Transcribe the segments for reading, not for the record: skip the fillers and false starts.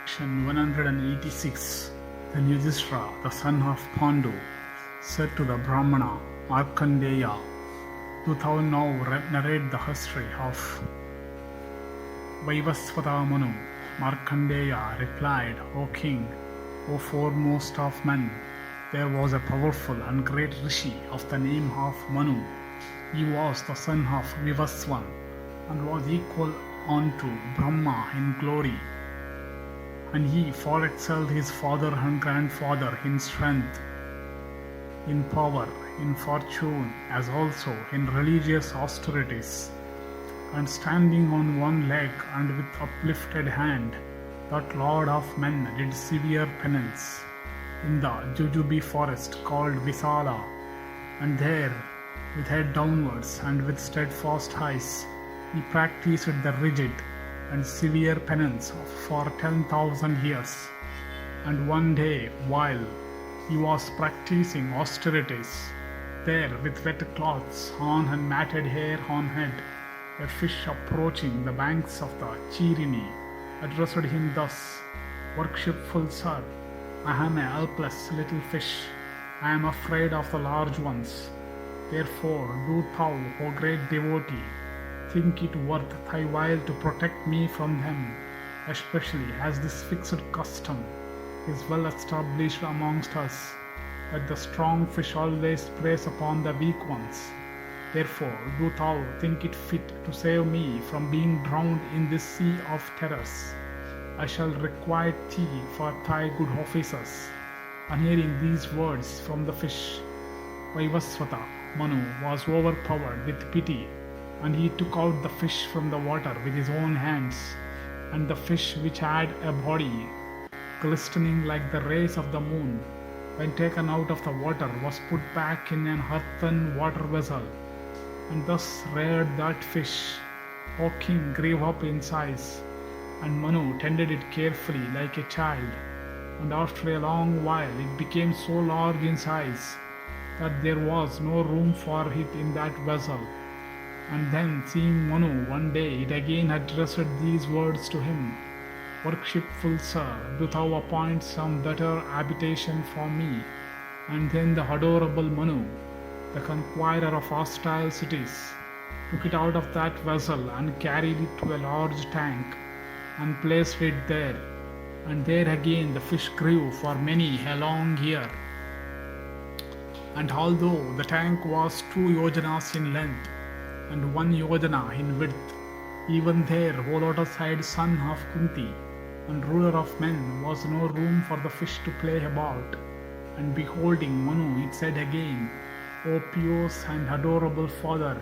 Section 186. Then Yudhishthira, the son of Pandu, said to the Brahmana, Markandeya, do thou now narrate the history of Vaivaswata Manu. Markandeya replied, O king, O foremost of men, there was a powerful and great Rishi of the name of Manu. He was the son of Vivaswan and was equal unto Brahma in glory. And he far excelled his father and grandfather in strength, in power, in fortune, as also in religious austerities. And standing on one leg and with uplifted hand, that lord of men did severe penance in the Jujubi forest called Visala, and there, with head downwards and with steadfast eyes, he practiced the rigid and severe penance for 10,000 years. And one day, while he was practicing austerities, there with wet cloths on and matted hair on head, a fish approaching the banks of the Chirini addressed him thus, Worshipful sir, I am a helpless little fish. I am afraid of the large ones. Therefore, do thou, O great devotee, think it worth thy while to protect me from them, especially as this fixed custom is well established amongst us, that the strong fish always preys upon the weak ones. Therefore, do thou think it fit to save me from being drowned in this sea of terrors. I shall requite thee for thy good offices. On hearing these words from the fish, Vaivaswata Manu was overpowered with pity, and he took out the fish from the water with his own hands. And the fish, which had a body glistening like the rays of the moon, when taken out of the water, was put back in an earthen water vessel. And thus reared that fish. O king, grew up in size, and Manu tended it carefully like a child. And after a long while it became so large in size that there was no room for it in that vessel. And then, seeing Manu one day, it again addressed these words to him, Worshipful sir, do thou appoint some better habitation for me. And then the adorable Manu, the conqueror of hostile cities, took it out of that vessel and carried it to a large tank and placed it there. And there again the fish grew for many a long year. And although the tank was 2 yojanas in length and 1 yojana in width, even there, O lotus-eyed son of Kunti and ruler of men, was no room for the fish to play about. And beholding Manu, it said again, O pious and adorable father,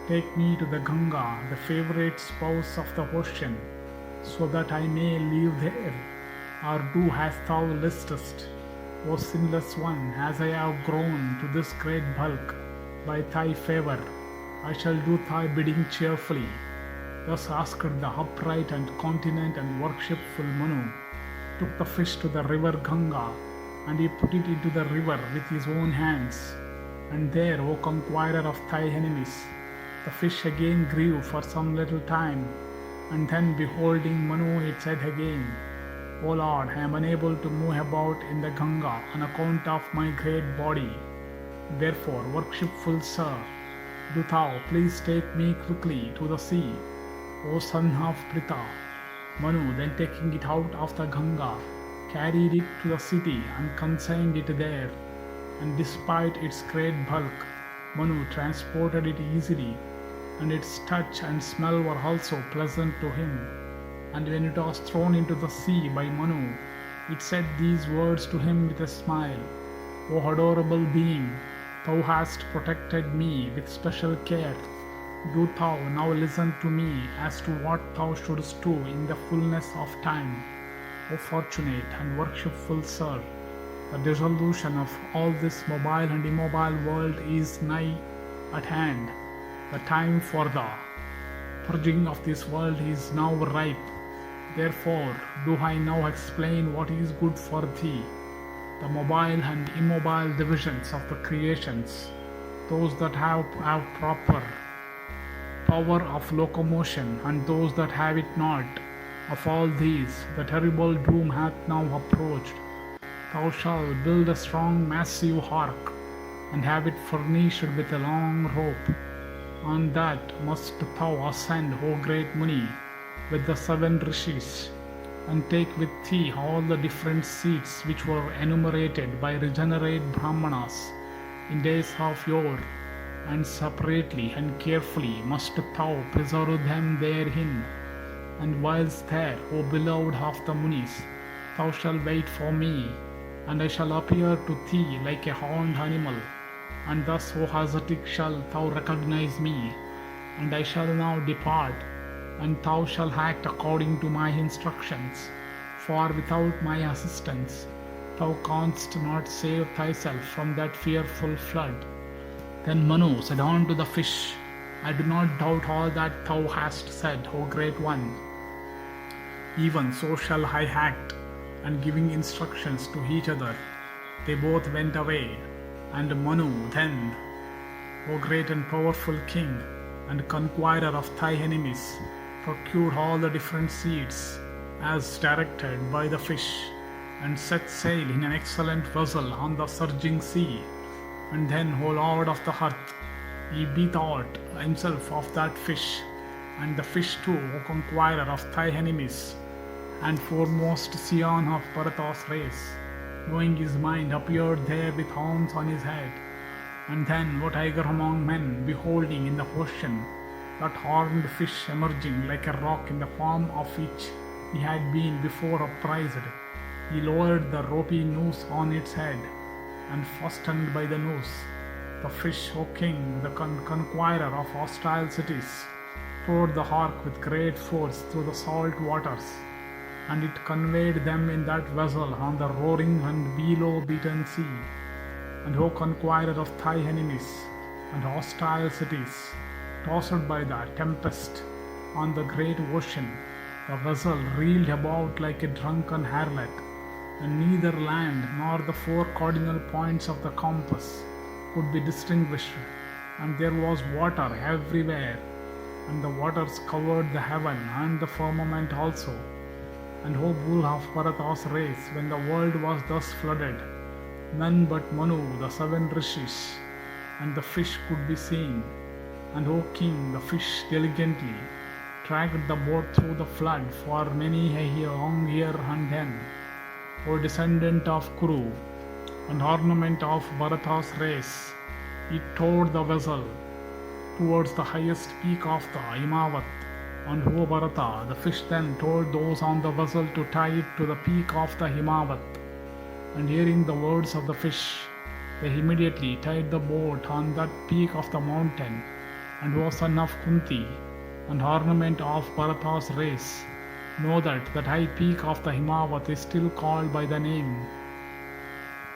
take me to the Ganga, the favorite spouse of the ocean, so that I may live there. Or do as thou listest, O sinless one, as I have grown to this great bulk by thy favor, I shall do thy bidding cheerfully. Thus asked the upright and continent and worshipful Manu, took the fish to the river Ganga, and he put it into the river with his own hands. And there, O conqueror of thy enemies, the fish again grew for some little time. And then, beholding Manu, it said again, O Lord, I am unable to move about in the Ganga on account of my great body. Therefore, worshipful sir, do thou please take me quickly to the sea, O son of Pritha. Manu, then taking it out of the Ganga, carried it to the city and consigned it there. And despite its great bulk, Manu transported it easily, and its touch and smell were also pleasant to him. And when it was thrown into the sea by Manu, it said these words to him with a smile, O adorable being, thou hast protected me with special care. Do thou now listen to me as to what thou shouldst do in the fullness of time. O fortunate and worshipful sir, the dissolution of all this mobile and immobile world is nigh at hand. The time for the purging of this world is now ripe. Therefore, do I now explain what is good for thee, the mobile and immobile divisions of the creations, those that have proper power of locomotion and those that have it not, Of all these, the terrible doom hath now approached. Thou shalt build a strong, massive ark, and have it furnished with a long rope. On that must thou ascend, O great Muni, with the 7 Rishis, and take with thee all the different seats which were enumerated by regenerate Brahmanas in days of yore, and separately and carefully must thou preserve them therein. And whilst there, O beloved of the Munis, thou shalt wait for me, and I shall appear to thee like a horned animal, and thus, O ascetic, shalt thou recognize me, and I shall now depart, and thou shalt act according to my instructions, for without my assistance thou canst not save thyself from that fearful flood. Then Manu said unto the fish, I do not doubt all that thou hast said, O great one. Even so shall I act. And giving instructions to each other, they both went away. And Manu then, O great and powerful king, and conqueror of thy enemies, procured all the different seeds, as directed by the fish, and set sail in an excellent vessel on the surging sea. And then, O Lord of the earth, he bethought himself of that fish, and the fish too, O conqueror of thy enemies, and foremost scion of Bharata's race, knowing his mind, appeared there with horns on his head. And then, O tiger among men, beholding in the ocean that horned fish emerging like a rock in the form of which he had been before apprised, he lowered the ropey noose on its head, and fastened by the noose the fish, O king, the conqueror of hostile cities, towed the ark with great force through the salt waters, and it conveyed them in that vessel on the roaring and billow-beaten sea. And O conqueror of thy enemies and hostile cities, tossed by the tempest on the great ocean, the vessel reeled about like a drunken harlot, and neither land nor the 4 cardinal points of the compass could be distinguished, and there was water everywhere, and the waters covered the heaven and the firmament also. And O bull of Bharata's race, when the world was thus flooded, none but Manu, the 7 Rishis, and the fish could be seen. And O king, the fish diligently dragged the boat through the flood for many a long year, and then, O descendant of Kuru, and ornament of Bharata's race, it towed the vessel towards the highest peak of the Himavat. And O Bharata, the fish then told those on the vessel to tie it to the peak of the Himavat. And hearing the words of the fish, they immediately tied the boat on that peak of the mountain. And O son of Kunti, and ornament of Bharata's race, know that high peak of the Himavat is still called by the name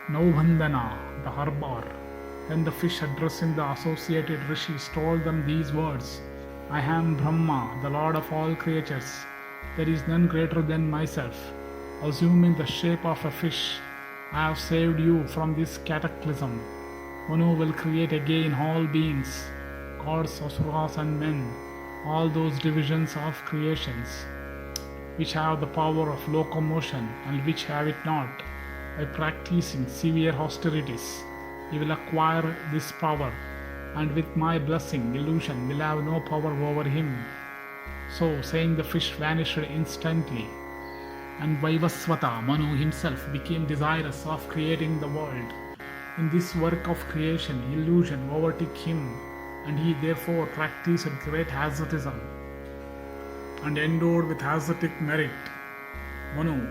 Naubandhana, the harbor. Then the fish, addressing the associated rishis, told them these words, I am Brahma, the lord of all creatures. There is none greater than myself. Assuming the shape of a fish, I have saved you from this cataclysm. Manu will create again all beings, gods, asuras and men, all those divisions of creations, which have the power of locomotion and which have it not. By practicing severe austerities, he will acquire this power, and with my blessing, illusion will have no power over him. So saying, the fish vanished instantly, and Vaivaswata Manu himself became desirous of creating the world. In this work of creation, illusion overtook him, and he therefore practiced great asceticism, and endowed with ascetic merit. Manu,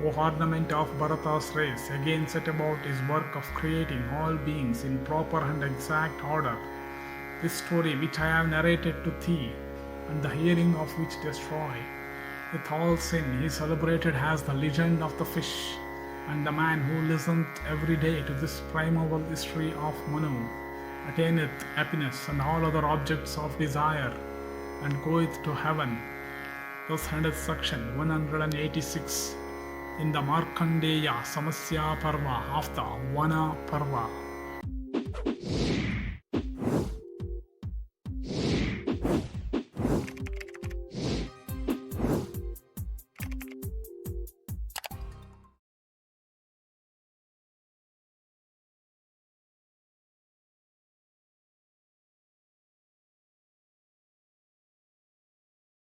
O ornament of Bharata's race, again set about his work of creating all beings in proper and exact order. This story which I have narrated to thee, and the hearing of which destroy with all sin, is celebrated as the legend of the fish, and the man who listeneth every day to this primeval history of Manu attaineth happiness and all other objects of desire, and goeth to heaven. Thus endeth section 186 in the Markandeya-Samasya Parva of the Vana Parva.